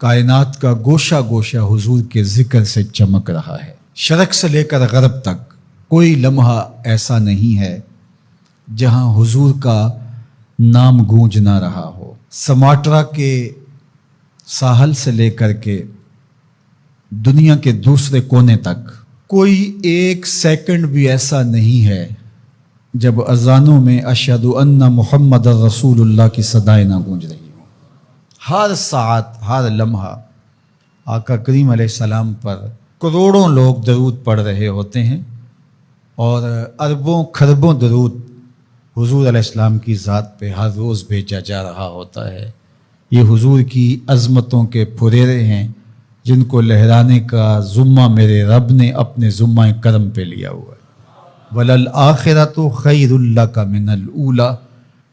کائنات کا گوشہ گوشہ حضور کے ذکر سے چمک رہا ہے۔ شرق سے لے کر غرب تک کوئی لمحہ ایسا نہیں ہے جہاں حضور کا نام گونج نہ رہا ہو۔ سماٹرا کے ساحل سے لے کر کے دنیا کے دوسرے کونے تک کوئی ایک سیکنڈ بھی ایسا نہیں ہے جب اذانوں میں اشہد ان محمد رسول اللہ کی صدائیں نہ گونج رہی ہوں۔ ہر ساعت، ہر لمحہ آقا کریم علیہ السلام پر کروڑوں لوگ درود پڑھ رہے ہوتے ہیں اور اربوں کھربوں درود حضور علیہ السلام کی ذات پہ ہر روز بھیجا جا رہا ہوتا ہے۔ یہ حضور کی عظمتوں کے پھریرے ہیں جن کو لہرانے کا ذمہ میرے رب نے اپنے ذمہ کرم پہ لیا ہوا ہے۔ وَلَلْآخِرَةُ خَيْرٌ لَكَ مِنَ الْأُولَىٰ،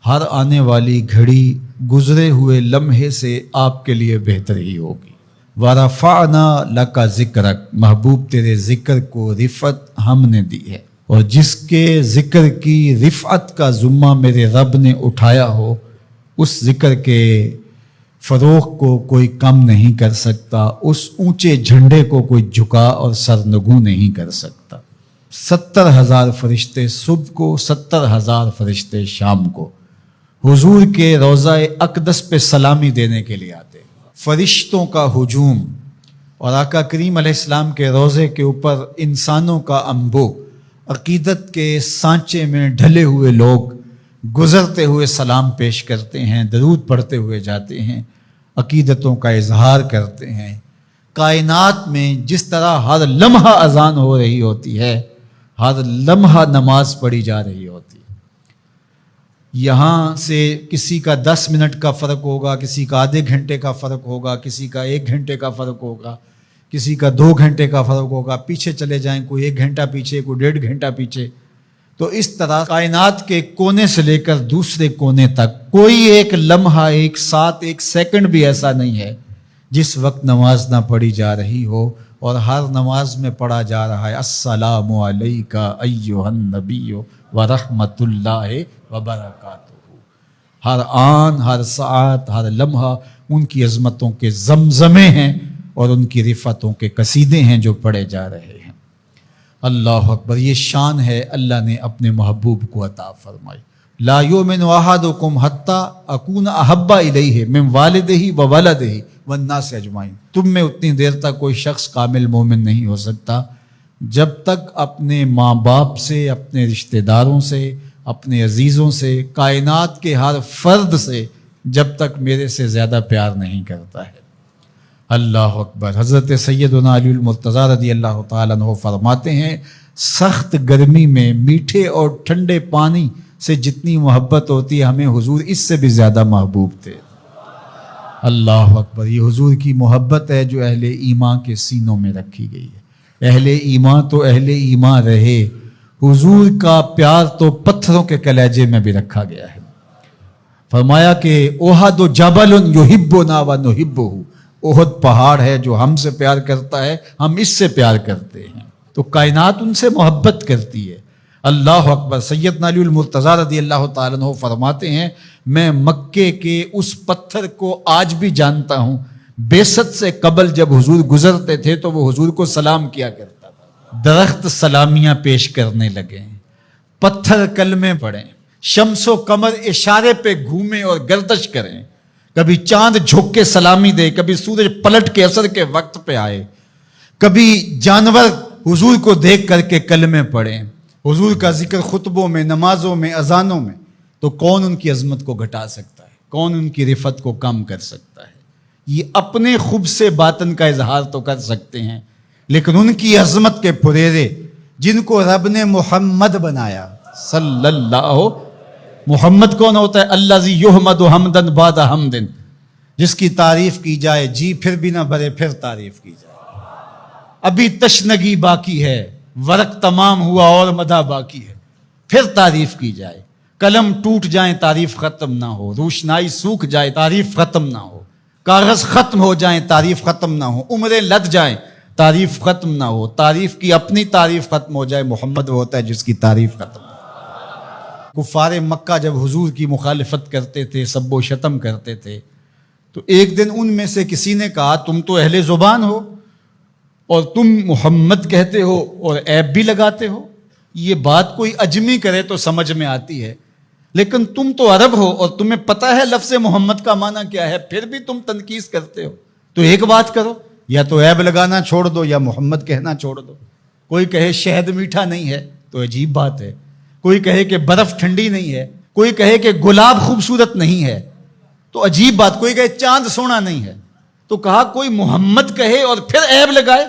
ہر آنے والی گھڑی گزرے ہوئے لمحے سے آپ کے لیے بہتر ہی ہوگی۔ وَرَفَعْنَا لَكَ ذِكْرَكَ، محبوب تیرے ذکر کو رفعت ہم نے دی ہے، اور جس کے ذکر کی رفعت کا ذمہ میرے رب نے اٹھایا ہو اس ذکر کے فروغ کو کوئی کم نہیں کر سکتا، اس اونچے جھنڈے کو کوئی جھکا اور سرنگوں نہیں کر سکتا۔ 70,000 فرشتے صبح کو، 70,000 فرشتے شام کو حضور کے روضہ اقدس پہ سلامی دینے کے لیے آتے۔ فرشتوں کا ہجوم اور آقا کریم علیہ السلام کے روضے کے اوپر انسانوں کا انبو، عقیدت کے سانچے میں ڈھلے ہوئے لوگ گزرتے ہوئے سلام پیش کرتے ہیں، درود پڑھتے ہوئے جاتے ہیں، عقیدتوں کا اظہار کرتے ہیں۔ کائنات میں جس طرح ہر لمحہ اذان ہو رہی ہوتی ہے، ہر لمحہ نماز پڑھی جا رہی ہوتی ہے۔ یہاں سے کسی کا 10 منٹ کا فرق ہوگا، کسی کا آدھے گھنٹے کا فرق ہوگا، کسی کا 1 گھنٹے کا فرق ہوگا، کسی کا 2 گھنٹے کا فرق ہوگا، پیچھے چلے جائیں، کوئی 1 گھنٹہ پیچھے، کوئی 1.5 گھنٹہ پیچھے۔ تو اس طرح کائنات کے کونے سے لے کر دوسرے کونے تک کوئی ایک لمحہ، ایک ساتھ، ایک سیکنڈ بھی ایسا نہیں ہے جس وقت نماز نہ پڑھی جا رہی ہو، اور ہر نماز میں پڑھا جا رہا ہے السلام علیکہ ایھا النبی ورحمۃ اللہ وبرکاتہ۔ ہر آن، ہر ساعت، ہر لمحہ ان کی عظمتوں کے زمزمے ہیں اور ان کی رفعتوں کے قصیدے ہیں جو پڑھے جا رہے ہیں۔ اللہ اکبر، یہ شان ہے اللہ نے اپنے محبوب کو عطا فرمائی۔ لا یؤمن احدکم حتی اکون احب الیہ من والدہ وولدہ والناس اجمعین، تم میں اتنی دیر تک کوئی شخص کامل مومن نہیں ہو سکتا جب تک اپنے ماں باپ سے، اپنے رشتہ داروں سے، اپنے عزیزوں سے، کائنات کے ہر فرد سے جب تک میرے سے زیادہ پیار نہیں کرتا ہے۔ اللہ اکبر۔ حضرت سیدنا علی المرتضیٰ رضی اللہ تعالیٰ عنہ فرماتے ہیں، سخت گرمی میں میٹھے اور ٹھنڈے پانی سے جتنی محبت ہوتی ہے ہمیں حضور اس سے بھی زیادہ محبوب تھے۔ اللہ اکبر۔ یہ حضور کی محبت ہے جو اہل ایمان کے سینوں میں رکھی گئی ہے۔ اہل ایمان تو اہل ایمان رہے، حضور کا پیار تو پتھروں کے کلیجے میں بھی رکھا گیا ہے۔ فرمایا کہ احد جبل یحبنا ونحبہ، احد پہاڑ ہے جو ہم سے پیار کرتا ہے، ہم اس سے پیار کرتے ہیں، تو کائنات ان سے محبت کرتی ہے۔ اللہ اکبر۔ سیدنا علی المرتضیٰ رضی اللہ تعالیٰ عنہ فرماتے ہیں، میں مکے کے اس پتھر کو آج بھی جانتا ہوں، بعثت سے قبل جب حضور گزرتے تھے تو وہ حضور کو سلام کیا کرتا تھا۔ درخت سلامیاں پیش کرنے لگے، پتھر کلمے پڑھیں، شمس و قمر اشارے پہ گھومیں اور گردش کریں، کبھی چاند جھک کے سلامی دے، کبھی سورج پلٹ کے اثر کے وقت پہ آئے، کبھی جانور حضور کو دیکھ کر کے کلمے پڑھیں، حضور کا ذکر خطبوں میں، نمازوں میں، اذانوں میں، تو کون ان کی عظمت کو گھٹا سکتا ہے؟ کون ان کی رفعت کو کم کر سکتا ہے؟ یہ اپنے خوب سے باطن کا اظہار تو کر سکتے ہیں، لیکن ان کی عظمت کے پھریرے جن کو رب نے محمد بنایا صلی اللہ، محمد کون ہوتا ہے؟ الذی یحمد حمدا بعد حمد، جس کی تعریف کی جائے جی پھر بھی نہ بھرے، پھر تعریف کی جائے۔ ابھی تشنگی باقی ہے، ورق تمام ہوا اور مدح باقی ہے، پھر تعریف کی جائے۔ قلم ٹوٹ جائیں تعریف ختم نہ ہو، روشنائی سوکھ جائے تعریف ختم نہ ہو، کاغذ ختم ہو جائیں تعریف ختم نہ ہو، عمریں لگ جائیں تعریف ختم نہ ہو، تعریف کی اپنی تعریف ختم ہو جائے، محمد وہ ہوتا ہے جس کی تعریف ختم ہو۔ کفار مکہ جب حضور کی مخالفت کرتے تھے، سب و شتم کرتے تھے، تو ایک دن ان میں سے کسی نے کہا تم تو اہل زبان ہو اور تم محمد کہتے ہو اور عیب بھی لگاتے ہو، یہ بات کوئی اجمی کرے تو سمجھ میں آتی ہے، لیکن تم تو عرب ہو اور تمہیں پتہ ہے لفظ محمد کا معنی کیا ہے، پھر بھی تم تنقیص کرتے ہو۔ تو ایک بات کرو، یا تو عیب لگانا چھوڑ دو یا محمد کہنا چھوڑ دو۔ کوئی کہے شہد میٹھا نہیں ہے تو عجیب بات ہے، کوئی کہے کہ برف ٹھنڈی نہیں ہے، کوئی کہے کہ گلاب خوبصورت نہیں ہے تو عجیب بات، کوئی کہے چاند سونا نہیں ہے، تو کہا کوئی محمد کہے اور پھر عیب لگائے،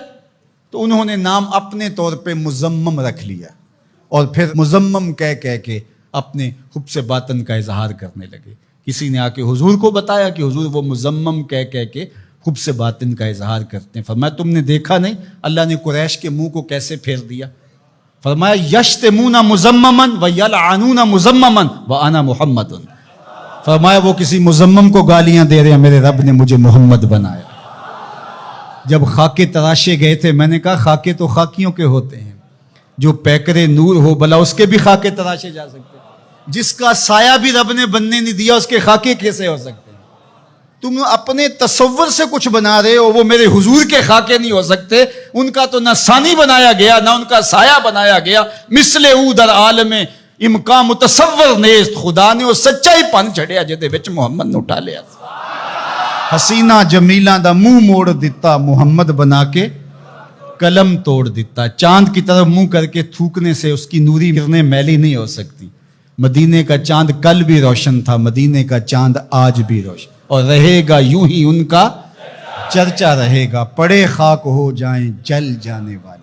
تو انہوں نے نام اپنے طور پہ مزمم رکھ لیا اور پھر مزمم کہہ کے اپنے حب سے باطن کا اظہار کرنے لگے۔ کسی نے آ کے حضور کو بتایا کہ حضور وہ مزمم کہہ کے حب سے باطن کا اظہار کرتے ہیں۔ فرمایا تم نے دیکھا نہیں اللہ نے قریش کے منہ کو کیسے پھیر دیا؟ فرمایا یشتمون مزمما ویلعنون مزمما وانا محمد۔ فرمایا وہ کسی مزمم کو گالیاں دے رہے ہیں، میرے رب نے مجھے محمد بنایا۔ جب خاکے تراشے گئے تھے میں نے کہا خاکے تو خاکیوں کے ہوتے ہیں، جو پیکرے نور ہو بلا اس کے بھی خاکے تراشے جا سکتے ہیں، جس کا سایہ بھی رب نے بننے نہیں دیا اس کے خاکے کیسے ہو سکتے ہیں؟ تم اپنے تصور سے کچھ بنا رہے ہو، وہ میرے حضور کے خاکے نہیں ہو سکتے، ان کا تو نہ ثانی بنایا گیا نہ ان کا سایہ بنایا گیا۔ مثل او در عالم امکان متصور نیست، خدا نے وہ سچائی پن چھڑیا جدے وچ محمد نو اٹھا لیا۔ حسینہ جمیلہ دا منہ موڑ دیتا محمد بنا کے قلم توڑ دیتا۔ چاند کی طرف منہ کر کے تھوکنے سے اس کی نوری کرنے میلی نہیں ہو سکتی۔ مدینے کا چاند کل بھی روشن تھا، مدینے کا چاند آج بھی روشن، اور رہے گا یوں ہی ان کا چرچا رہے گا، پڑے خاک ہو جائیں جل جانے والے۔